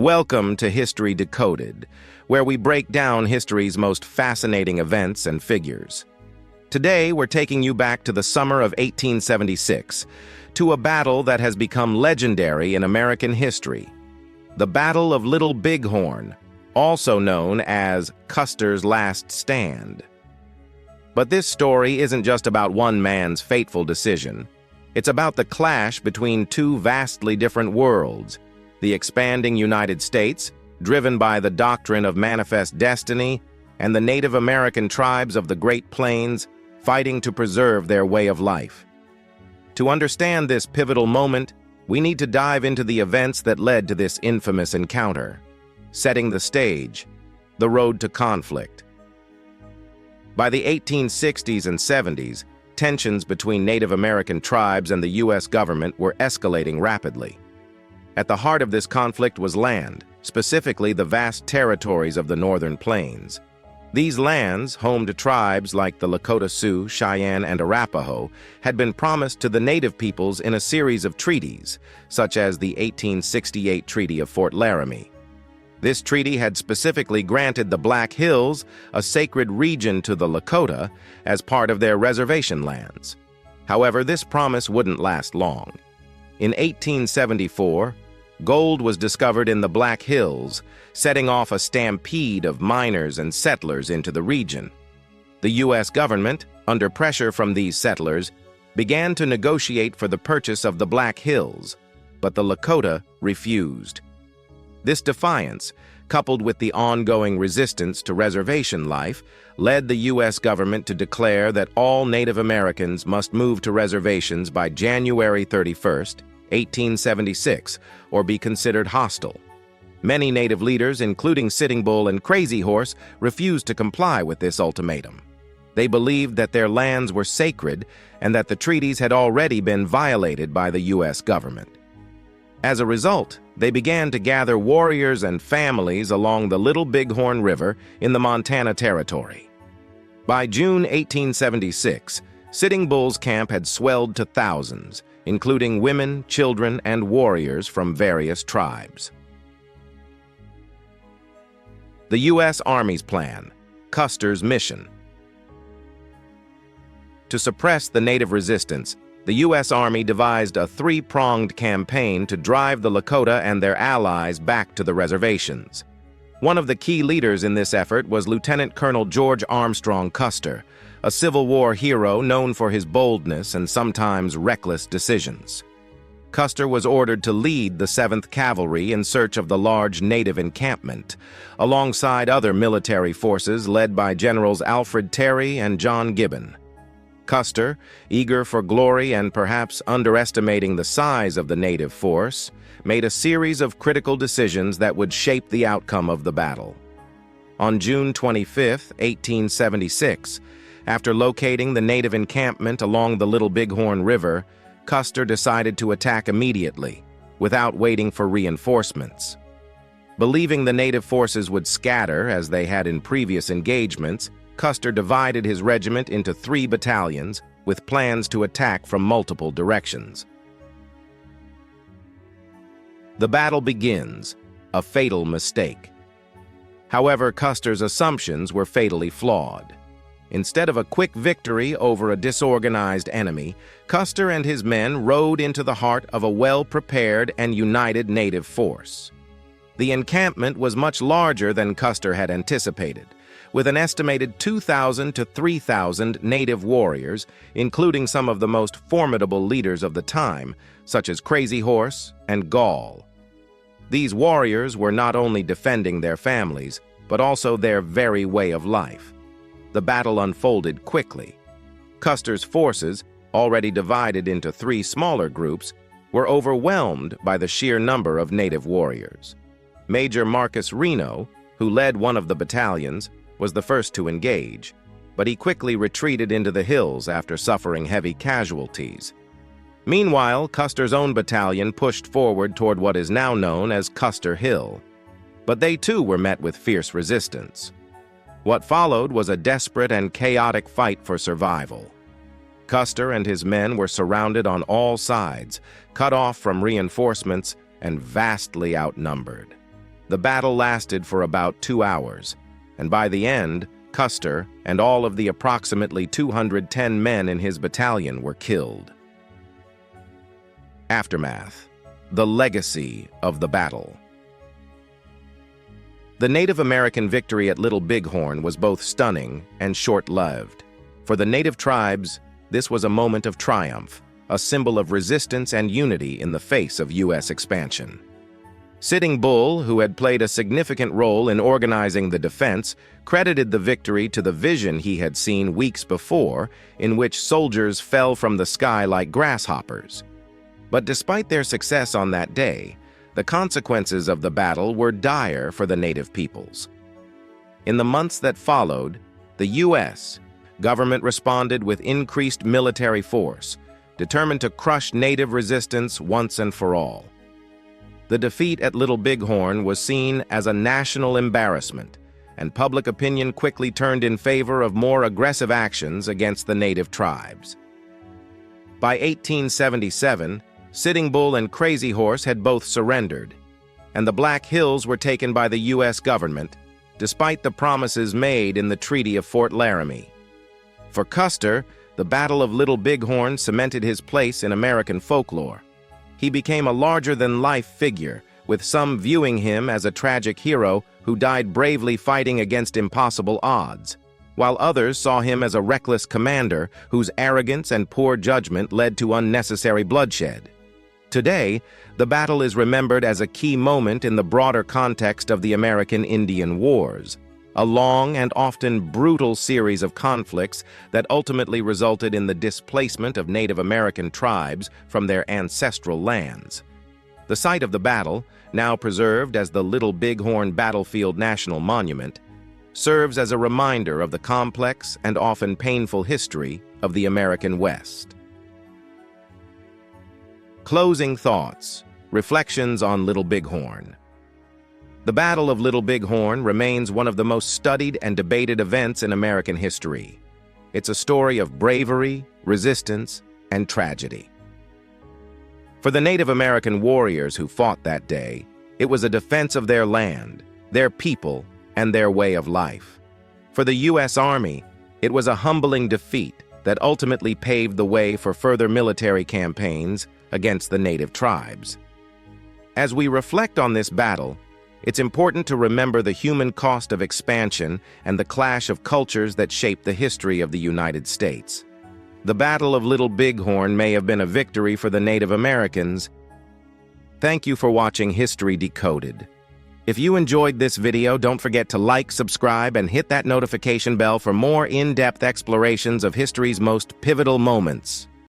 Welcome to History Decoded, where we break down history's most fascinating events and figures. Today, we're taking you back to the summer of 1876, to a battle that has become legendary in American history, the Battle of Little Bighorn, also known as Custer's Last Stand. But this story isn't just about one man's fateful decision. It's about the clash between two vastly different worlds: the expanding United States, driven by the doctrine of manifest destiny, and the Native American tribes of the Great Plains fighting to preserve their way of life. To understand this pivotal moment, we need to dive into the events that led to this infamous encounter, setting the stage, the road to conflict. By the 1860s and 70s, tensions between Native American tribes and the U.S. government were escalating rapidly. At the heart of this conflict was land, specifically the vast territories of the Northern Plains. These lands, home to tribes like the Lakota Sioux, Cheyenne, and Arapaho, had been promised to the native peoples in a series of treaties, such as the 1868 Treaty of Fort Laramie. This treaty had specifically granted the Black Hills, a sacred region to the Lakota, as part of their reservation lands. However, this promise wouldn't last long. In 1874, gold was discovered in the Black Hills, setting off a stampede of miners and settlers into the region. The U.S. government, under pressure from these settlers, began to negotiate for the purchase of the Black Hills, but the Lakota refused. This defiance, coupled with the ongoing resistance to reservation life, led the U.S. government to declare that all Native Americans must move to reservations by January 31st, 1876, or be considered hostile. Many Native leaders, including Sitting Bull and Crazy Horse, refused to comply with this ultimatum. They believed that their lands were sacred and that the treaties had already been violated by the U.S. government. As a result, they began to gather warriors and families along the Little Bighorn River in the Montana Territory. By June 1876, Sitting Bull's camp had swelled to thousands, including women, children, and warriors from various tribes. The U.S. Army's plan, Custer's mission. To suppress the Native resistance, the U.S. Army devised a three-pronged campaign to drive the Lakota and their allies back to the reservations. One of the key leaders in this effort was Lieutenant Colonel George Armstrong Custer, a Civil War hero known for his boldness and sometimes reckless decisions. Custer was ordered to lead the 7th Cavalry in search of the large Native encampment, alongside other military forces led by Generals Alfred Terry and John Gibbon. Custer, eager for glory and perhaps underestimating the size of the Native force, made a series of critical decisions that would shape the outcome of the battle. On June 25, 1876, after locating the Native encampment along the Little Bighorn River, Custer decided to attack immediately, without waiting for reinforcements. Believing the Native forces would scatter as they had in previous engagements, Custer divided his regiment into 3 battalions with plans to attack from multiple directions. The battle begins, a fatal mistake. However, Custer's assumptions were fatally flawed. Instead of a quick victory over a disorganized enemy, Custer and his men rode into the heart of a well-prepared and united Native force. The encampment was much larger than Custer had anticipated, with an estimated 2,000 to 3,000 Native warriors, including some of the most formidable leaders of the time, such as Crazy Horse and Gall. These warriors were not only defending their families, but also their very way of life. The battle unfolded quickly. Custer's forces, already divided into 3 smaller groups, were overwhelmed by the sheer number of Native warriors. Major Marcus Reno, who led one of the battalions, was the first to engage, but he quickly retreated into the hills after suffering heavy casualties. Meanwhile, Custer's own battalion pushed forward toward what is now known as Custer Hill, but they too were met with fierce resistance. What followed was a desperate and chaotic fight for survival. Custer and his men were surrounded on all sides, cut off from reinforcements, and vastly outnumbered. The battle lasted for about 2 hours, and by the end, Custer and all of the approximately 210 men in his battalion were killed. Aftermath: the legacy of the battle. The Native American victory at Little Bighorn was both stunning and short-lived. For the native tribes, this was a moment of triumph, a symbol of resistance and unity in the face of U.S. expansion. Sitting Bull, who had played a significant role in organizing the defense, credited the victory to the vision he had seen weeks before, in which soldiers fell from the sky like grasshoppers. But despite their success on that day, the consequences of the battle were dire for the native peoples. In the months that followed, the U.S. government responded with increased military force, determined to crush native resistance once and for all. The defeat at Little Bighorn was seen as a national embarrassment, and public opinion quickly turned in favor of more aggressive actions against the native tribes. By 1877, Sitting Bull and Crazy Horse had both surrendered, and the Black Hills were taken by the U.S. government, despite the promises made in the Treaty of Fort Laramie. For Custer, the Battle of Little Bighorn cemented his place in American folklore. He became a larger-than-life figure, with some viewing him as a tragic hero who died bravely fighting against impossible odds, while others saw him as a reckless commander whose arrogance and poor judgment led to unnecessary bloodshed. Today, the battle is remembered as a key moment in the broader context of the American Indian Wars, a long and often brutal series of conflicts that ultimately resulted in the displacement of Native American tribes from their ancestral lands. The site of the battle, now preserved as the Little Bighorn Battlefield National Monument, serves as a reminder of the complex and often painful history of the American West. Closing thoughts, reflections on Little Bighorn. The Battle of Little Bighorn remains one of the most studied and debated events in American history. It's a story of bravery, resistance, and tragedy. For the Native American warriors who fought that day, it was a defense of their land, their people, and their way of life. For the U.S. Army, it was a humbling defeat that ultimately paved the way for further military campaigns against the native tribes. As we reflect on this battle, it's important to remember the human cost of expansion and the clash of cultures that shaped the history of the United States. The Battle of Little Bighorn may have been a victory for the Native Americans. Thank you for watching History Decoded. If you enjoyed this video, don't forget to like, subscribe, and hit that notification bell for more in-depth explorations of history's most pivotal moments.